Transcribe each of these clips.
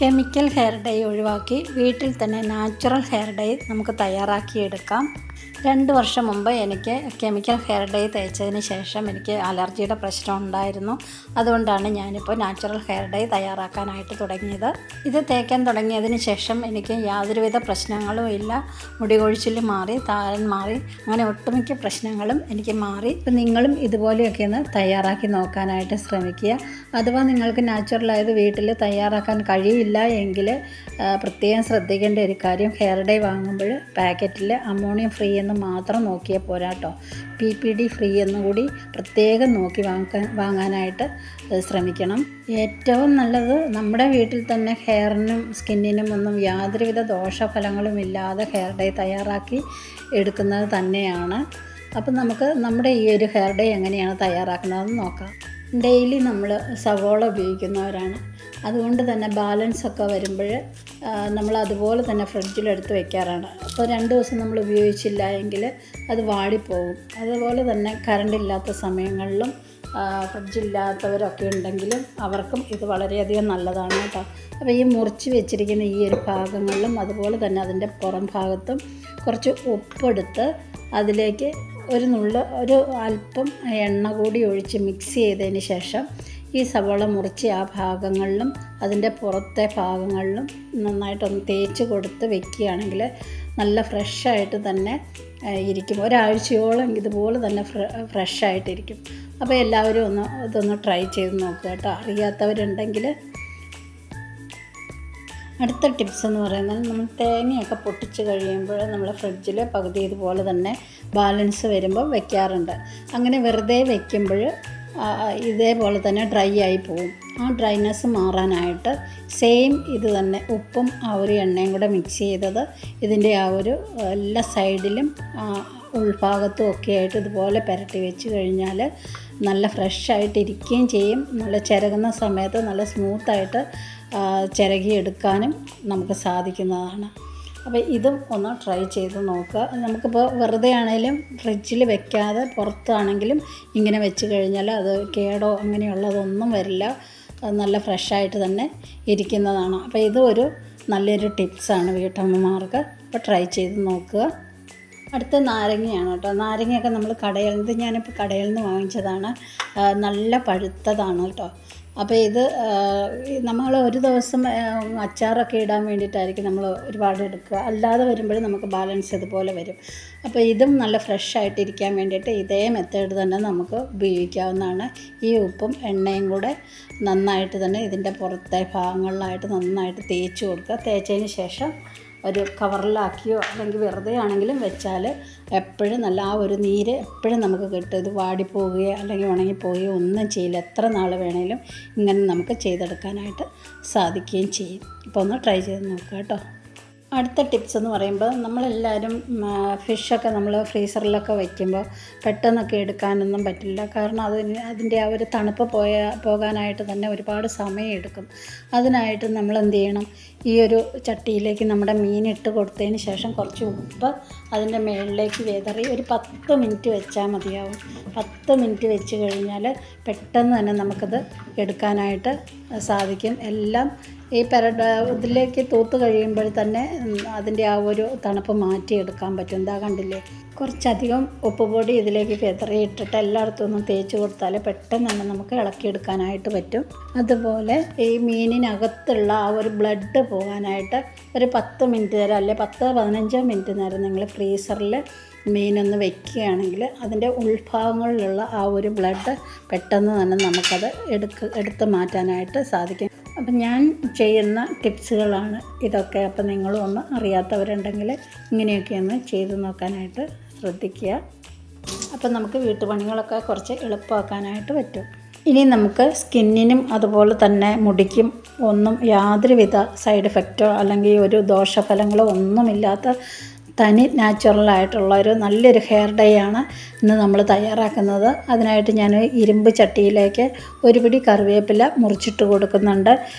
Chemical hair dye ഒഴിവാക്കി വീട്ടിൽ തന്നെ നാച്ചുറൽ ഹെയർ ഡൈ നമുക്ക് തയ്യാറാക്കിയെടുക്കാം. 2 വർഷം മുമ്പ് എനിക്ക് കെമിക്കൽ ഹെയർ ഡൈ തേച്ചതിന് ശേഷം എനിക്ക് അലർജിയുടെ പ്രശ്നം ഉണ്ടായിരുന്നു. അതുകൊണ്ടാണ് ഞാനിപ്പോൾ നാച്ചുറൽ ഹെയർ ഡൈ തയ്യാറാക്കാനായിട്ട് തുടങ്ങിയത്. ഇത് തേക്കാൻ തുടങ്ങിയതിന് ശേഷം എനിക്ക് യാതൊരുവിധ പ്രശ്നങ്ങളും ഇല്ല. മുടി കൊഴിച്ചിൽ മാറി, താരൻ മാറി, അങ്ങനെ ഒട്ടുമിക്ക പ്രശ്നങ്ങളും എനിക്ക് മാറി. ഇപ്പം നിങ്ങളും ഇതുപോലെയൊക്കെ ഒന്ന് തയ്യാറാക്കി നോക്കാനായിട്ട് ശ്രമിക്കുക. അഥവാ നിങ്ങൾക്ക് നാച്ചുറലായത് വീട്ടിൽ തയ്യാറാക്കാൻ കഴിയില്ല എങ്കിൽ പ്രത്യേകം ശ്രദ്ധിക്കേണ്ട ഒരു കാര്യം, ഹെയർ ഡൈ വാങ്ങുമ്പോൾ പാക്കറ്റിൽ അമോണിയം ഫ്രീ എന്ന് മാത്രം നോക്കിയാൽ പോരാട്ടോ, PPD ഫ്രീ എന്നുകൂടി പ്രത്യേകം നോക്കി വാങ്ങാനായിട്ട് ശ്രമിക്കണം. ഏറ്റവും നല്ലത് നമ്മുടെ വീട്ടിൽ തന്നെ ഹെയറിനും സ്കിന്നിനും ഒന്നും യാതൊരുവിധ ദോഷഫലങ്ങളും ഇല്ലാതെ ഹെയർ ഡൈ തയ്യാറാക്കി എടുക്കുന്നത് തന്നെയാണ്. അപ്പം നമുക്ക് നമ്മുടെ ഈ ഒരു ഹെയർ ഡൈ എങ്ങനെയാണ് തയ്യാറാക്കുന്നതെന്ന് നോക്കാം. ഡെയിലി നമ്മൾ സവോള ഉപയോഗിക്കുന്നവരാണ്. അതുകൊണ്ട് തന്നെ ബാലൻസൊക്കെ വരുമ്പോൾ നമ്മൾ അതുപോലെ തന്നെ ഫ്രിഡ്ജിലെടുത്ത് വെക്കാറാണ്. അപ്പോൾ 2 ദിവസം നമ്മൾ ഉപയോഗിച്ചില്ല എങ്കിൽ അത് വാടിപ്പോകും. അതുപോലെ തന്നെ കറണ്ടില്ലാത്ത സമയങ്ങളിലും ഫ്രിഡ്ജില്ലാത്തവരൊക്കെ ഉണ്ടെങ്കിലും അവർക്കും ഇത് വളരെയധികം നല്ലതാണ് കേട്ടോ. അപ്പോൾ ഈ മുറിച്ച് വെച്ചിരിക്കുന്ന ഈ ഒരു ഭാഗങ്ങളിലും അതുപോലെ തന്നെ അതിൻ്റെ പുറം ഭാഗത്തും കുറച്ച് ഉപ്പെടുത്ത് അതിലേക്ക് ഒരു അല്പം എണ്ണ കൂടി ഒഴിച്ച് മിക്സ് ചെയ്തതിന് ശേഷം ഈ സവോള മുറിച്ച് ആ ഭാഗങ്ങളിലും അതിൻ്റെ പുറത്തെ ഭാഗങ്ങളിലും നന്നായിട്ടൊന്ന് തേച്ച് കൊടുത്ത് വെക്കുകയാണെങ്കിൽ നല്ല ഫ്രഷായിട്ട് തന്നെ ഇരിക്കും. ഒരാഴ്ചയോളം ഇതുപോലെ തന്നെ ഫ്രഷായിട്ടിരിക്കും. അപ്പോൾ എല്ലാവരും ഇതൊന്ന് ട്രൈ ചെയ്ത് നോക്കുക കേട്ടോ, അറിയാത്തവരുണ്ടെങ്കിൽ. അടുത്ത ടിപ്സ് എന്ന് പറയുന്നത്, നമ്മൾ തേങ്ങയൊക്കെ പൊട്ടിച്ച് കഴിയുമ്പോൾ നമ്മൾ ഫ്രിഡ്ജിൽ പകുതി ഇതുപോലെ തന്നെ ബാലൻസ് വരുമ്പോൾ വെക്കാറുണ്ട്. അങ്ങനെ വെറുതെ വെക്കുമ്പോൾ ഇതേപോലെ തന്നെ ഡ്രൈ ആയി പോകും. ആ ഡ്രൈനെസ് മാറാനായിട്ട് സെയിം ഇത് തന്നെ ഉപ്പും ആ ഒരു എണ്ണയും കൂടെ മിക്സ് ചെയ്തത് ഇതിൻ്റെ ആ ഒരു എല്ലാ സൈഡിലും ഉൾഭാഗത്തും ഒക്കെ ആയിട്ട് ഇതുപോലെ പുരട്ടി വെച്ച് കഴിഞ്ഞാൽ നല്ല ഫ്രഷായിട്ട് ഇരിക്കുകയും ചെയ്യും. നല്ല ചിരകുന്ന സമയത്ത് നല്ല സ്മൂത്തായിട്ട് ചിരകിയെടുക്കാനും നമുക്ക് സാധിക്കുന്നതാണ്. അപ്പോൾ ഇതും ഒന്ന് ട്രൈ ചെയ്ത് നോക്കുക. നമുക്കിപ്പോൾ വെറുതെ ആണെങ്കിലും ഫ്രിഡ്ജിൽ വെക്കാതെ പുറത്താണെങ്കിലും ഇങ്ങനെ വെച്ച് കഴിഞ്ഞാൽ അത് കേടോ അങ്ങനെയുള്ളതൊന്നും വരില്ല, നല്ല ഫ്രഷായിട്ട് തന്നെ ഇരിക്കുന്നതാണ്. അപ്പോൾ ഇതൊരു നല്ലൊരു ടിപ്സാണ് വീട്ടമ്മമാർക്ക്. അപ്പോൾ ട്രൈ ചെയ്ത് നോക്കുക. അടുത്ത നാരങ്ങയാണ് കേട്ടോ. നാരങ്ങയൊക്കെ നമ്മൾ ഞാനിപ്പോൾ കടയിൽ നിന്ന് വാങ്ങിച്ചതാണ്. നല്ല പഴുത്തതാണ് കേട്ടോ. അപ്പോൾ ഇത് നമ്മൾ ഒരു ദിവസം അച്ചാറൊക്കെ ഇടാൻ വേണ്ടിയിട്ടായിരിക്കും നമ്മൾ ഒരുപാട് എടുക്കുക. അല്ലാതെ വരുമ്പോൾ നമുക്ക് ബാലൻസ് ഇതുപോലെ വരും. അപ്പോൾ ഇതും നല്ല ഫ്രഷായിട്ടിരിക്കാൻ വേണ്ടിയിട്ട് ഇതേ മെത്തേഡ് തന്നെ നമുക്ക് ഉപയോഗിക്കാവുന്നതാണ്. ഈ ഉപ്പും എണ്ണയും കൂടെ നന്നായിട്ട് തന്നെ ഇതിൻ്റെ പുറത്തെ ഭാഗങ്ങളിലായിട്ട് നന്നായിട്ട് തേച്ച് കൊടുക്കുക. തേച്ചതിന് ശേഷം ഒരു കവറിലാക്കിയോ അല്ലെങ്കിൽ വെറുതെ ആണെങ്കിലും വെച്ചാൽ എപ്പോഴും നല്ല ആ ഒരു നീര് എപ്പോഴും നമുക്ക് കിട്ടും. ഇത് വാടിപ്പോവുകയോ അല്ലെങ്കിൽ ഉണങ്ങിപ്പോവുകയോ ഒന്നും ചെയ്യില്ല. എത്ര നാൾ വേണേലും ഇങ്ങനെ നമുക്ക് ചെയ്തെടുക്കാനായിട്ട് സാധിക്കുകയും ചെയ്യും. ഇപ്പോൾ ഒന്ന് ട്രൈ ചെയ്ത് നോക്കുക കേട്ടോ. അടുത്ത ടിപ്സ് എന്ന് പറയുമ്പോൾ, നമ്മളെല്ലാവരും ഫിഷൊക്കെ നമ്മൾ ഫ്രീസറിലൊക്കെ വയ്ക്കുമ്പോൾ പെട്ടെന്നൊക്കെ എടുക്കാനൊന്നും പറ്റില്ല. കാരണം അതിൻ്റെ ആ ഒരു തണുപ്പ് പോകാനായിട്ട് തന്നെ ഒരുപാട് സമയം എടുക്കും. അതിനായിട്ട് നമ്മൾ എന്ത് ചെയ്യണം, ഈ ഒരു ചട്ടിയിലേക്ക് നമ്മുടെ മീനിട്ട് കൊടുത്തതിന് ശേഷം കുറച്ച് ഉപ്പ് അതിൻ്റെ മുകളിലേക്ക് വിതറി ഒരു 10 മിനിറ്റ് വെച്ചാൽ മതിയാവും. 10 മിനിറ്റ് വെച്ച് കഴിഞ്ഞാൽ പെട്ടെന്ന് തന്നെ നമുക്കത് എടുക്കാനായിട്ട് സാധിക്കും. എല്ലാം ഈ ഇതിലേക്ക് തൂത്ത് കഴിയുമ്പോൾ തന്നെ അതിൻ്റെ ആ ഒരു തണുപ്പ് മാറ്റിയെടുക്കാൻ പറ്റും. എന്താ കണ്ടില്ലേ, കുറച്ചധികം ഉപ്പുപൊടി ഇതിലേക്ക് ഇട്ടിട്ട് എല്ലായിടത്തും ഒന്ന് തേച്ച് കൊടുത്താൽ പെട്ടെന്ന് തന്നെ നമുക്ക് ഇളക്കിയെടുക്കാനായിട്ട് പറ്റും. അതുപോലെ ഈ മീനിനകത്തുള്ള ആ ഒരു ബ്ലഡ് പോകാനായിട്ട് ഒരു 10 മിനിറ്റ് നേരം അല്ലെ 10-15 മിനിറ്റ് നേരം നിങ്ങൾ ഫ്രീസറിൽ മീനൊന്ന് വെക്കുകയാണെങ്കിൽ അതിൻ്റെ ഉൾഭാഗങ്ങളിലുള്ള ആ ഒരു ബ്ലഡ് പെട്ടെന്ന് തന്നെ നമുക്കത് എടുത്ത് മാറ്റാനായിട്ട് സാധിക്കും. അപ്പം ഞാൻ ചെയ്യുന്ന ടിപ്സുകളാണ് ഇതൊക്കെ. അപ്പം നിങ്ങളും ഒന്ന് അറിയാത്തവരുണ്ടെങ്കിൽ ഇങ്ങനെയൊക്കെ ഒന്ന് ചെയ്ത് നോക്കാനായിട്ട് ശ്രദ്ധിക്കുക. അപ്പം നമുക്ക് വീട്ടുപണികളൊക്കെ കുറച്ച് എളുപ്പമാക്കാനായിട്ട് പറ്റും. ഇനി നമുക്ക് സ്കിന്നിനും അതുപോലെ തന്നെ മുടിക്കും ഒന്നും യാതൊരുവിധ സൈഡ് എഫക്റ്റോ അല്ലെങ്കിൽ ഒരു ദോഷഫലങ്ങളോ ഒന്നുമില്ലാത്ത തനി നാച്ചുറലായിട്ടുള്ള ഒരു നല്ലൊരു ഹെയർ ഡൈ ആണ് ഇന്ന് നമ്മൾ തയ്യാറാക്കുന്നത്. അതിനായിട്ട് ഞാൻ ഇരുമ്പ് ചട്ടിയിലേക്ക് ഒരു പിടി കറിവേപ്പില മുറിച്ചിട്ട് കൊടുക്കുന്നുണ്ട്.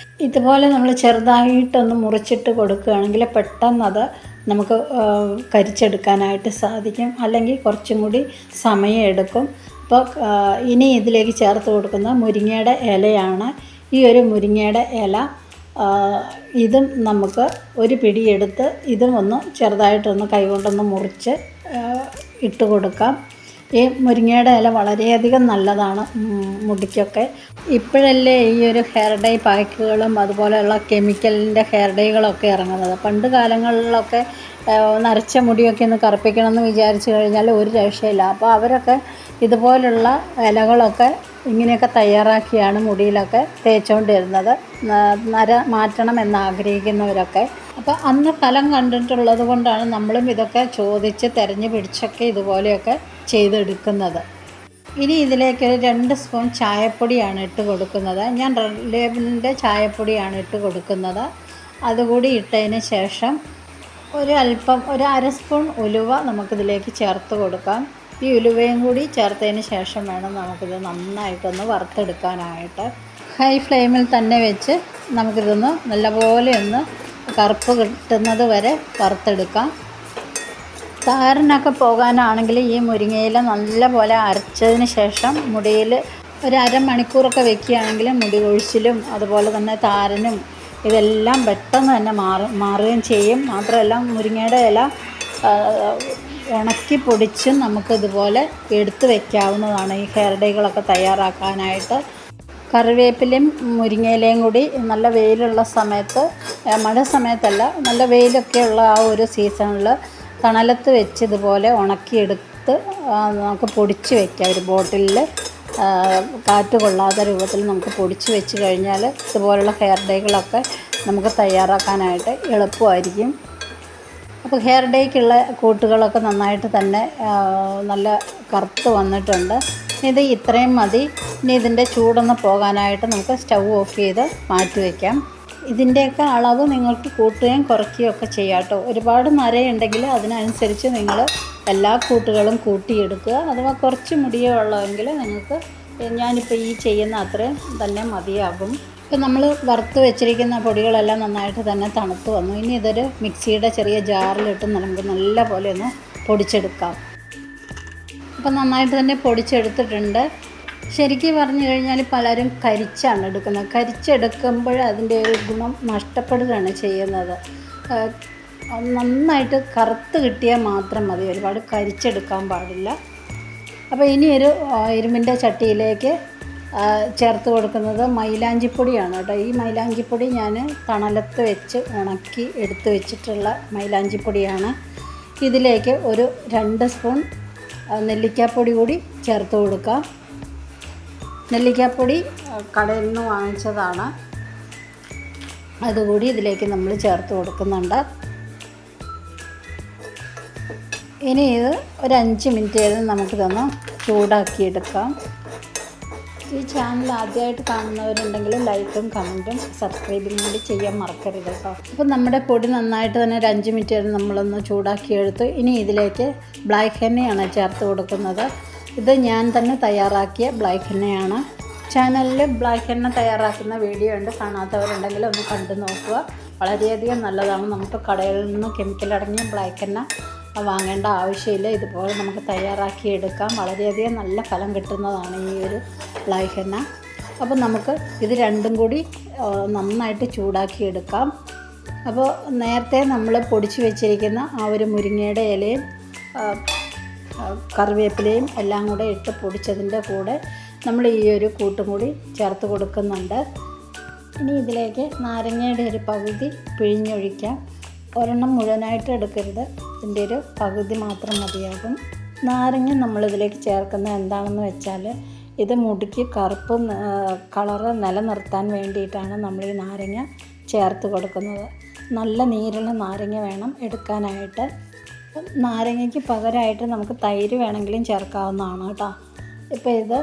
ഇതുപോലെ നമ്മൾ ചെറുതായിട്ടൊന്ന് മുറിച്ചിട്ട് കൊടുക്കുകയാണെങ്കിൽ പെട്ടെന്നത് നമുക്ക് കരിച്ചെടുക്കാനായിട്ട് സാധിക്കും. അല്ലെങ്കിൽ കുറച്ചും കൂടി സമയം എടുക്കും. അപ്പോൾ ഇനി ഇതിലേക്ക് ചേർത്ത് കൊടുക്കുന്ന മുരിങ്ങയുടെ ഇലയാണ്. ഈ ഒരു മുരിങ്ങയുടെ ഇല ഇതും നമുക്ക് ഒരു പിടിയെടുത്ത് ഇതും ഒന്ന് ചെറുതായിട്ടൊന്ന് കൈകൊണ്ടൊന്ന് മുറിച്ച് ഇട്ട് കൊടുക്കാം. ഈ മുരിങ്ങയുടെ ഇല വളരെയധികം നല്ലതാണ് മുടിക്കൊക്കെ. ഇപ്പോഴല്ലേ ഈ ഒരു ഹെയർ ഡൈ പാക്കുകളും അതുപോലെയുള്ള കെമിക്കലിൻ്റെ ഹെയർ ഡൈകളൊക്കെ ഇറങ്ങുന്നത്. പണ്ട് കാലങ്ങളിലൊക്കെ നരച്ച മുടിയൊക്കെ ഒന്ന് കറുപ്പിക്കണമെന്ന് വിചാരിച്ചു കഴിഞ്ഞാൽ ഒരു രക്ഷയില്ല. അപ്പോൾ അവരൊക്കെ ഇതുപോലുള്ള ഇലകളൊക്കെ ഇങ്ങനെയൊക്കെ തയ്യാറാക്കിയാണ് മുടിയിലൊക്കെ തേച്ചുകൊണ്ടിരുന്നത്, നര മാറ്റണം എന്നാഗ്രഹിക്കുന്നവരൊക്കെ. അപ്പോൾ അന്ന് ഫലം കണ്ടിട്ടുള്ളത് കൊണ്ടാണ് നമ്മളും ഇതൊക്കെ ചോദിച്ച് തിരഞ്ഞു പിടിച്ചൊക്കെ ഇതുപോലെയൊക്കെ ചെയ്തെടുക്കുന്നത്. ഇനി ഇതിലേക്ക് 2 സ്പൂൺ ചായപ്പൊടിയാണ് ഇട്ട് കൊടുക്കുന്നത്. ഞാൻ റെഡ് ലേബലിൻ്റെ ചായപ്പൊടിയാണ് ഇട്ട് കൊടുക്കുന്നത്. അതുകൂടി ഇട്ടതിന് ശേഷം ഒരു അര സ്പൂൺ ഉലുവ നമുക്കിതിലേക്ക് ചേർത്ത് കൊടുക്കാം. ഈ ഉലുവയും കൂടി ചേർത്തതിന് ശേഷം വേണം നമുക്കിത് നന്നായിട്ടൊന്ന് വറുത്തെടുക്കാനായിട്ട്. ഹൈ ഫ്ലെയിമിൽ തന്നെ വെച്ച് നമുക്കിതൊന്ന് നല്ലപോലെ ഒന്ന് കറുപ്പ് കിട്ടുന്നത് വരെ വറുത്തെടുക്കാം. താരനൊക്കെ പോകാനാണെങ്കിൽ ഈ മുരിങ്ങയില നല്ലപോലെ അരച്ചതിന് ശേഷം മുടിയിൽ ഒരു അരമണിക്കൂറൊക്കെ വെക്കുകയാണെങ്കിൽ മുടി കൊഴിച്ചിലും അതുപോലെ തന്നെ താരനും ഇതെല്ലാം പെട്ടെന്ന് തന്നെ മാറുകയും ചെയ്യും. മാത്രമല്ല മുരിങ്ങയുടെ ഇല ഉണക്കി പൊടിച്ചും നമുക്കിതുപോലെ എടുത്ത് വയ്ക്കാവുന്നതാണ് ഈ ഹെയർ ഡൈകളൊക്കെ തയ്യാറാക്കാനായിട്ട്. കറിവേപ്പിലയും മുരിങ്ങയിലയും കൂടി നല്ല വെയിലുള്ള സമയത്ത്, മഴ സമയത്തല്ല, നല്ല വെയിലൊക്കെയുള്ള ആ ഒരു സീസണിൽ തണലത്ത് വെച്ച് ഇതുപോലെ ഉണക്കിയെടുത്ത് നമുക്ക് പൊടിച്ച് വയ്ക്കാം. ഒരു ബോട്ടിലിൽ കാറ്റ് കൊള്ളാത്ത രൂപത്തിൽ നമുക്ക് പൊടിച്ച് വെച്ച് കഴിഞ്ഞാൽ ഇതുപോലുള്ള ഹെയർ ഡൈകളൊക്കെ നമുക്ക് തയ്യാറാക്കാനായിട്ട് എളുപ്പമായിരിക്കും. അപ്പോൾ ഹെയർ ഡൈക്കുള്ള കൂട്ടുകളൊക്കെ നന്നായിട്ട് തന്നെ നല്ല കറുത്ത് വന്നിട്ടുണ്ട്. ഇത് ഇത്രയും മതി. ഇനി ഇതിൻ്റെ ചൂടൊന്ന് പോകാനായിട്ട് നമുക്ക് സ്റ്റൗ ഓഫ് ചെയ്ത് മാറ്റി വയ്ക്കാം. ഇതിൻ്റെയൊക്കെ അളവ് നിങ്ങൾക്ക് കൂട്ടുകയും കുറയ്ക്കുകയും ഒക്കെ ചെയ്യാം കേട്ടോ. ഒരുപാട് നരയുണ്ടെങ്കിൽ അതിനനുസരിച്ച് നിങ്ങൾ എല്ലാ കൂട്ടുകളും കൂട്ടിയെടുക്കുക. അഥവാ കുറച്ച് മുടിയേ ഉള്ളതെങ്കിൽ നിങ്ങൾക്ക് ഞാനിപ്പോൾ ഈ ചെയ്യുന്ന അത്രയും തന്നെ മതിയാകും. ഇപ്പം നമ്മൾ വറുത്ത് വെച്ചിരിക്കുന്ന പൊടികളെല്ലാം നന്നായിട്ട് തന്നെ തണുത്ത് വന്നു. ഇനി ഇതൊരു മിക്സിയുടെ ചെറിയ ജാറിലിട്ട് നമുക്ക് നല്ല പോലെ ഒന്ന് പൊടിച്ചെടുക്കാം. അപ്പം നന്നായിട്ട് തന്നെ പൊടിച്ചെടുത്തിട്ടുണ്ട്. ശരിക്കും പറഞ്ഞു കഴിഞ്ഞാൽ പലരും കരിച്ചാണ് എടുക്കുന്നത്. കരിച്ചെടുക്കുമ്പോൾ അതിൻ്റെ ഒരു ഗുണം നഷ്ടപ്പെടുകയാണ് ചെയ്യുന്നത്. നന്നായിട്ട് കറുത്ത് കിട്ടിയാൽ മാത്രം മതി, ഒരുപാട് കരിച്ചെടുക്കാൻ പാടില്ല. അപ്പോൾ ഇനി ഒരു ഇരുമ്പിൻ്റെ ചട്ടിയിലേക്ക് ചേർത്ത് കൊടുക്കുന്നത് മൈലാഞ്ചിപ്പൊടിയാണ് കേട്ടോ. ഈ മൈലാഞ്ചിപ്പൊടി ഞാൻ തണലത്ത് വെച്ച് ഉണക്കി എടുത്ത് വെച്ചിട്ടുള്ള മൈലാഞ്ചിപ്പൊടിയാണ്. ഇതിലേക്ക് ഒരു 2 സ്പൂൺ നെല്ലിക്കാപ്പൊടി കൂടി ചേർത്ത് കൊടുക്കാം. നെല്ലിക്കാപ്പൊടി കടയിൽ നിന്ന് വാങ്ങിച്ചതാണ്. അതുകൂടി ഇതിലേക്ക് നമ്മൾ ചേർത്ത് കൊടുക്കുന്നുണ്ട്. ഇനി ഇത് ഒരു 5 മിനിറ്റ് നമുക്കിതൊന്ന് ചൂടാക്കിയെടുക്കാം. ഈ ചാനൽ ആദ്യമായിട്ട് കാണുന്നവരുണ്ടെങ്കിൽ ലൈക്കും കമൻറ്റും സബ്സ്ക്രൈബും കൂടി ചെയ്യാൻ മറക്കരുത് കേട്ടോ. അപ്പോൾ നമ്മുടെ പൊടി നന്നായിട്ട് തന്നെ ഒരു 5 മിനിറ്റ് നമ്മളൊന്ന് ചൂടാക്കിയെടുത്തു. ഇനി ഇതിലേക്ക് ബ്ലാക്ക് ഹെന്നയാണ് ചേർത്ത് കൊടുക്കുന്നത്. ഇത് ഞാൻ തന്നെ തയ്യാറാക്കിയ ബ്ലാക്ക് ഹെന്നയാണ്. ചാനലിൽ ബ്ലാക്ക് ഹെന്ന തയ്യാറാക്കുന്ന വീഡിയോ ഉണ്ട്, കാണാത്തവരുണ്ടെങ്കിൽ ഒന്ന് കണ്ടു നോക്കുക. വളരെയധികം നല്ലതാണ്. നമുക്ക് കടയിൽ നിന്ന് കെമിക്കലടങ്ങിയ ബ്ലാക്ക് ഹെന്ന വാങ്ങേണ്ട ആവശ്യമില്ല. ഇതുപോലെ നമുക്ക് തയ്യാറാക്കിയെടുക്കാം. വളരെയധികം നല്ല ഫലം കിട്ടുന്നതാണ് ഈ ഒരു ബ്ലാക്ക് ഹെന്ന. അപ്പോൾ നമുക്ക് ഇത് രണ്ടും കൂടി നന്നായിട്ട് ചൂടാക്കിയെടുക്കാം. അപ്പോൾ നേരത്തെ നമ്മൾ പൊടിച്ച് വെച്ചിരിക്കുന്ന ആ ഒരു മുരിങ്ങയുടെ ഇലയും കറിവേപ്പിലയും എല്ലാം കൂടെ ഇട്ട് പൊടിച്ചതിൻ്റെ കൂടെ നമ്മൾ ഈ ഒരു കൂട്ടും കൂടി ചേർത്ത് കൊടുക്കുന്നുണ്ട്. ഇനി ഇതിലേക്ക് നാരങ്ങയുടെ ഒരു പകുതി പിഴിഞ്ഞൊഴിക്കാം. ഒരെണ്ണം മുഴുവനായിട്ട് എടുക്കരുത്, ഇതിൻ്റെ ഒരു പകുതി മാത്രം മതിയാകും. നാരങ്ങ നമ്മളിതിലേക്ക് ചേർക്കുന്നത് എന്താണെന്ന് വെച്ചാൽ ഇത് മുടിക്ക് കറുപ്പ് കളറ് നിലനിർത്താൻ വേണ്ടിയിട്ടാണ് നമ്മൾ ഈ നാരങ്ങ ചേർത്ത് കൊടുക്കുന്നത്. നല്ല നീരുള്ള നാരങ്ങ വേണം എടുക്കാനായിട്ട്. നാരങ്ങയ്ക്ക് പകരമായിട്ട് നമുക്ക് തൈര് വേണമെങ്കിലും ചേർക്കാവുന്നതാണ് കേട്ടോ. ഇപ്പോൾ ഇത്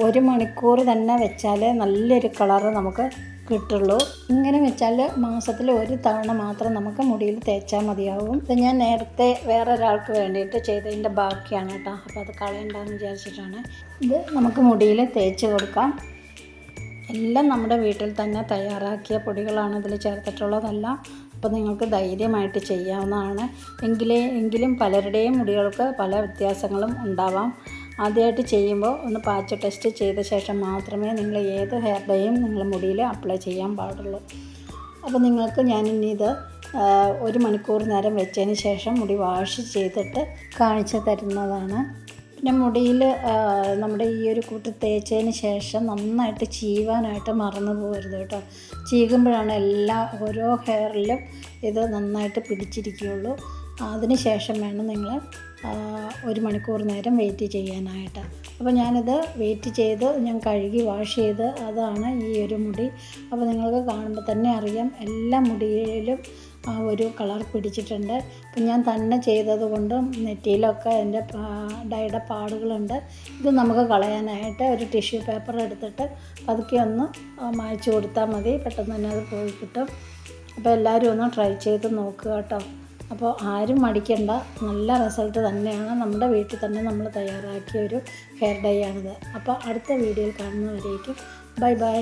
1 മണിക്കൂർ തന്നെ വെച്ചാൽ നല്ലൊരു കളറ് നമുക്ക് കിട്ടുള്ളൂ. ഇങ്ങനെ വെച്ചാൽ മാസത്തിൽ 1 തവണ മാത്രം നമുക്ക് മുടിയിൽ തേച്ചാൽ മതിയാവും. ഇത് ഞാൻ നേരത്തെ വേറൊരാൾക്ക് വേണ്ടിയിട്ട് ചെയ്തതിൻ്റെ ബാക്കിയാണ് കേട്ടോ. അപ്പോൾ അത് കളയണ്ടെന്ന് വിചാരിച്ചിട്ടാണ്. ഇത് നമുക്ക് മുടിയിൽ തേച്ച് കൊടുക്കാം. എല്ലാം നമ്മുടെ വീട്ടിൽ തന്നെ തയ്യാറാക്കിയ പൊടികളാണ് ഇതിൽ ചേർത്തിട്ടുള്ളതെല്ലാം. അപ്പോൾ നിങ്ങൾക്ക് ധൈര്യമായിട്ട് ചെയ്യാവുന്നതാണ്. എങ്കിലും പലരുടെയും മുടികൾക്ക് പല വ്യത്യാസങ്ങളും ഉണ്ടാവാം. ആദ്യമായിട്ട് ചെയ്യുമ്പോൾ ഒന്ന് പാച്ച് ടെസ്റ്റ് ചെയ്ത ശേഷം മാത്രമേ നിങ്ങൾ ഏത് ഹെയർ ഡേയും നിങ്ങൾ മുടിയിൽ അപ്ലൈ ചെയ്യാൻ പാടുള്ളൂ. അപ്പോൾ നിങ്ങൾക്ക് ഞാനിനി ഇത് 1 മണിക്കൂർ നേരം വെച്ചതിന് ശേഷം മുടി വാഷ് ചെയ്തിട്ട് കാണിച്ചു തരുന്നതാണ്. പിന്നെ മുടിയിൽ നമ്മുടെ ഈ ഒരു കൂട്ട് തേച്ചതിന് ശേഷം നന്നായിട്ട് ചീവാനായിട്ട് മറന്നു പോകരുത് കേട്ടോ. ചീകുമ്പോഴാണ് ഓരോ ഹെയറിലും ഇത് നന്നായിട്ട് പിടിച്ചിരിക്കുകയുള്ളൂ. അതിന് ശേഷം വേണം നിങ്ങൾ 1 മണിക്കൂർ നേരം വെയിറ്റ് ചെയ്യാനായിട്ട്. അപ്പോൾ ഞാനിത് വെയിറ്റ് ചെയ്ത് ഞാൻ കഴുകി വാഷ് ചെയ്ത് അതാണ് ഈ ഒരു മുടി. അപ്പോൾ നിങ്ങൾക്ക് കാണുമ്പോൾ തന്നെ അറിയാം എല്ലാ മുടിയിലും ആ ഒരു കളർ പിടിച്ചിട്ടുണ്ട്. ഇപ്പം ഞാൻ തന്നെ ചെയ്തത് കൊണ്ടും നെറ്റിയിലൊക്കെ എൻ്റെ ഡൈയുടെ പാടുകളുണ്ട്. ഇത് നമുക്ക് കളയാനായിട്ട് ഒരു ടിഷ്യൂ പേപ്പർ എടുത്തിട്ട് പതുക്കെ ഒന്ന് മായ്ച്ചു കൊടുത്താൽ മതി, പെട്ടെന്ന് തന്നെ അത് പോയി കിട്ടും. അപ്പോൾ എല്ലാവരും ഒന്ന് ട്രൈ ചെയ്ത് നോക്കുക കേട്ടോ. അപ്പോൾ ആരും മടിക്കണ്ട, നല്ല റിസൾട്ട് തന്നെയാണ്. നമ്മുടെ വീട്ടിൽ തന്നെ നമ്മൾ തയ്യാറാക്കിയ ഒരു ഹെയർ ഡൈ ആണിത്. അപ്പോൾ അടുത്ത വീഡിയോയിൽ കാണുന്നവരേക്കും ബൈ ബൈ.